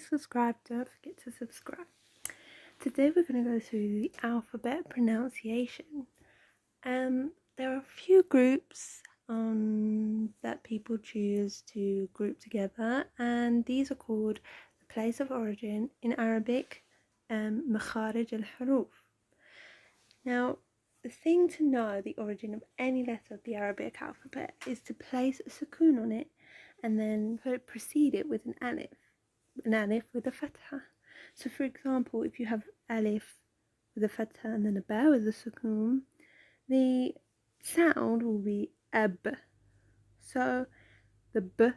subscribe, don't forget to subscribe. Today we're going to go through the alphabet pronunciation. There are a few groups that people choose to group together, and these are called the place of origin in Arabic, مخارج الحروف. Now, the thing to know the origin of any letter of the Arabic alphabet is to place a sukoon on it and then precede it with an alif with a fatha. So for example, if you have alif with a fatha and then a ba with a sukoon, the sound will be ab. So the b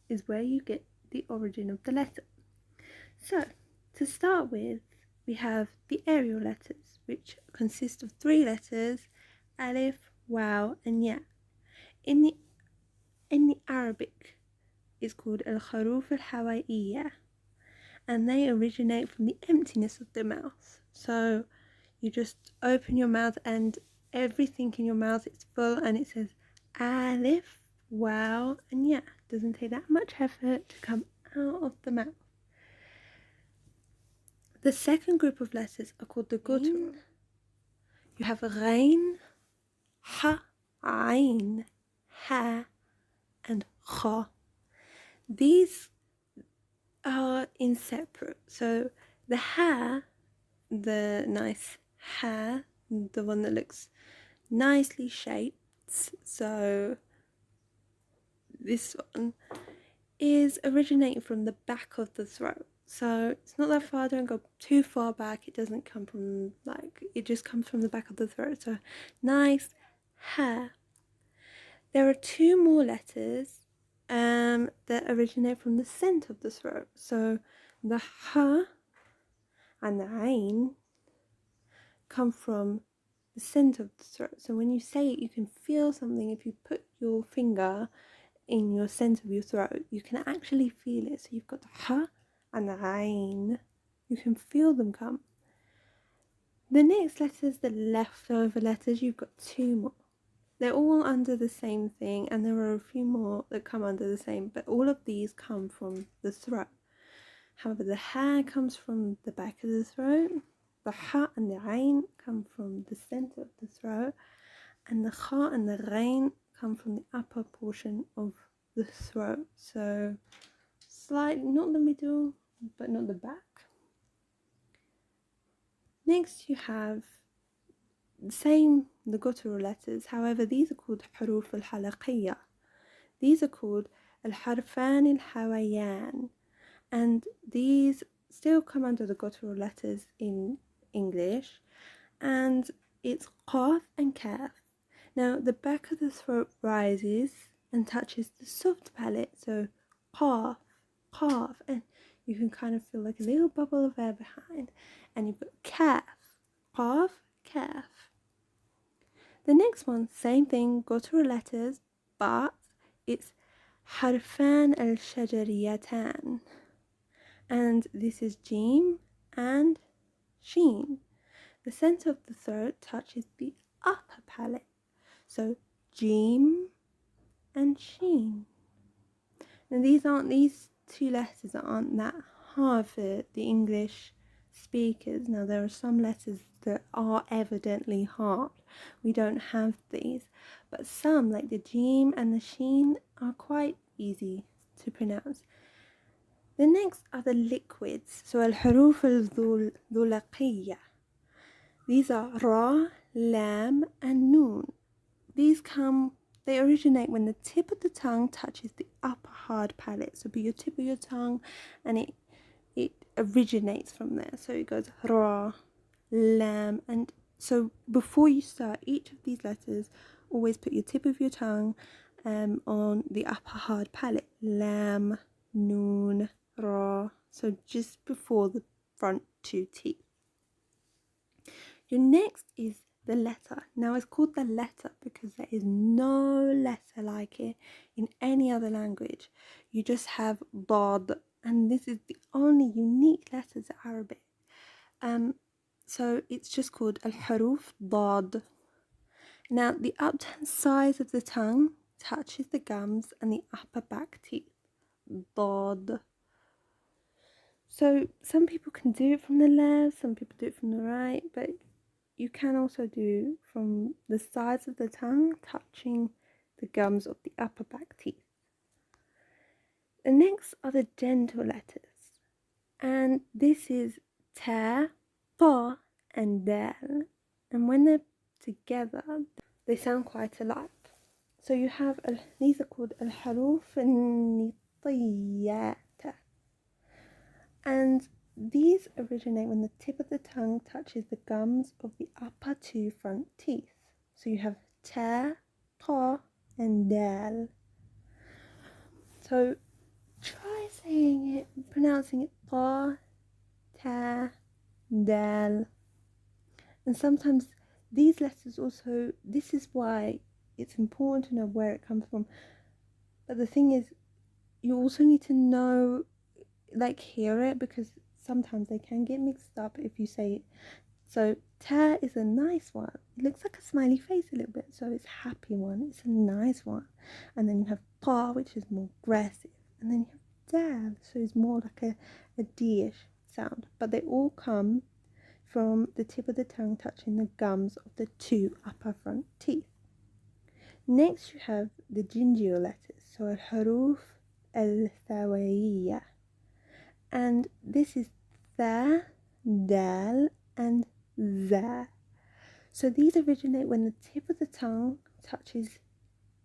is where you get the origin of the letter. So to start with, we have the Arial letters, which consist of 3 letters, alif, waw, and ya. In the Arabic, it's called al-kharuf al-hawaiiyya, and they originate from the emptiness of the mouth. So you just open your mouth and everything in your mouth is full, and it says alif, waw, and ya. It doesn't take that much effort to come out of the mouth. The second group of letters are called the guttural. You have ghain, ha, ain, ha, and kha. These are inseparable. So the ha, the nice ha, the one that looks nicely shaped, so this one is originating from the back of the throat. So it's not that far, don't go too far back. It doesn't come from, it just comes from the back of the throat. So nice ha. There are 2 more letters that originate from the center of the throat. So the ha and the ain come from the center of the throat. So when you say it, you can feel something. If you put your finger in your center of your throat, you can actually feel it. So you've got the ha and the ain. You can feel them come. The next letters, the leftover letters, you've got 2 more. They're all under the same thing, and there are a few more that come under the same, but all of these come from the throat. However, the ha comes from the back of the throat, the ha and the ain come from the center of the throat, and the kha and the ghain come from the upper portion of the throat. So slightly, not the middle, but not the back. Next you have the guttural letters. However, these are called huruf al-halaqiyya. These are called al-harfan al-hawayan, and these still come under the guttural letters in English, and it's qaf and kaf. Now the back of the throat rises and touches the soft palate, so qaf, qaf, and you can kind of feel like a little bubble of air behind, and you've got kaf, qaf, kaf. The next one, same thing, guttural letters, but it's harfan al-shajariyatan, and this is jim and sheen. The center of the throat touches the upper palate, so jim and sheen. And these 2 letters aren't that hard for the English speakers. Now there are some letters that are evidently hard. We don't have these, but some, like the jim and the sheen, are quite easy to pronounce. The next are the liquids, so al-huruf al-dhulaqiyya. These are ra, lam, and noon. They originate when the tip of the tongue touches the upper hard palate. So be your tip of your tongue, and it originates from there. So it goes ra, lam, and so before you start each of these letters, always put your tip of your tongue on the upper hard palate. Lam, noon, ra. So just before the front 2 teeth. Your next is the letter. Now it's called the letter because there is no letter like it in any other language. You just have dad, and this is the only unique letter to Arabic. So it's just called al-huruf dad. Now the upturned sides of the tongue touches the gums and the upper back teeth. Dad. So some people can do it from the left, some people do it from the right, but you can also do from the sides of the tongue touching the gums of the upper back teeth. The next are the gentle letters, and this is ta, pa, and dal. And when they're together, they sound quite alike. So you have, these are called al-haruf al-nitiyat. And these originate when the tip of the tongue touches the gums of the upper two front teeth. So you have ta, ta, and dal. So try saying it, pronouncing it ta, ta, dal. And sometimes these letters also, this is why it's important to know where it comes from. But the thing is, you also need to know, like, hear it, because sometimes they can get mixed up if you say it. So ta is a nice one. It looks like a smiley face a little bit, so it's a happy one. It's a nice one. And then you have pa, which is more aggressive. And then you have dal, so it's more like a D-ish sound. But they all come from the tip of the tongue touching the gums of the two upper front teeth. Next you have the gingival letters, so al-haruf al-thawaiya. And this is tha, dal, and za. So these originate when the tip of the tongue touches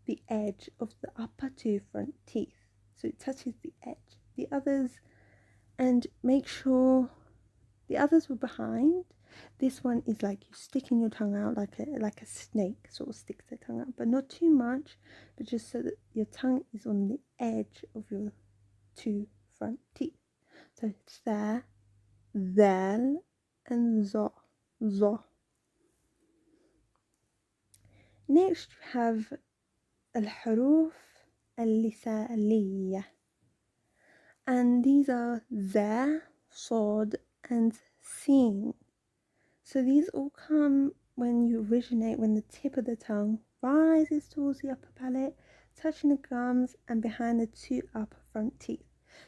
the edge of the upper two front teeth. So it touches the edge. The others, and make sure the others were behind. This one is like you sticking your tongue out like a snake sort of sticks their tongue out, but not too much, but just so that your tongue is on the edge of your two front teeth. So tha, dhal, and za. Next you have al-huruf al-lisaniyya, and these are za, sad, and sin. So these all come when you originate, when the tip of the tongue rises towards the upper palate, touching the gums and behind the two upper front teeth.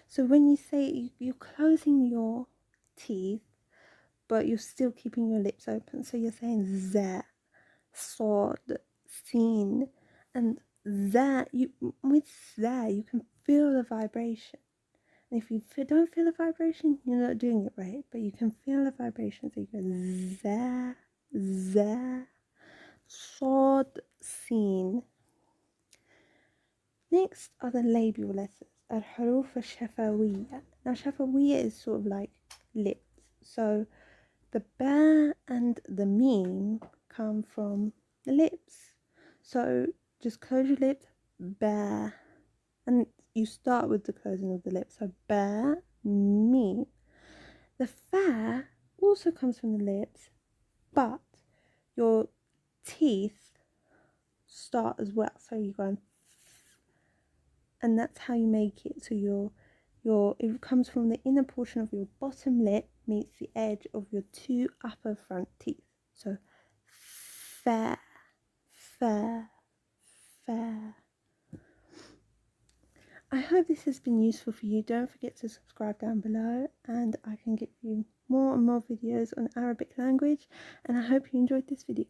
So when you say you're closing your teeth, but you're still keeping your lips open. So you're saying za, sad, sin, and za. With za, you can feel the vibration. And if you don't feel the vibration, you're not doing it right. But you can feel the vibration. So you go za, za, sad, sin. Next are the labial letters, al-huruf al-shafawiyya. Now shafawiyya is sort of like lips. So the ba and the meme come from the lips. So just close your lips, ba, and you start with the closing of the lips. So ba, meme. The fa also comes from the lips, but your teeth start as well. So you go and that's how you make it. So it comes from the inner portion of your bottom lip meets the edge of your two upper front teeth. So fa, fa, fa. I hope this has been useful for you. Don't forget to subscribe down below, and I can give you more and more videos on Arabic language, and I hope you enjoyed this video.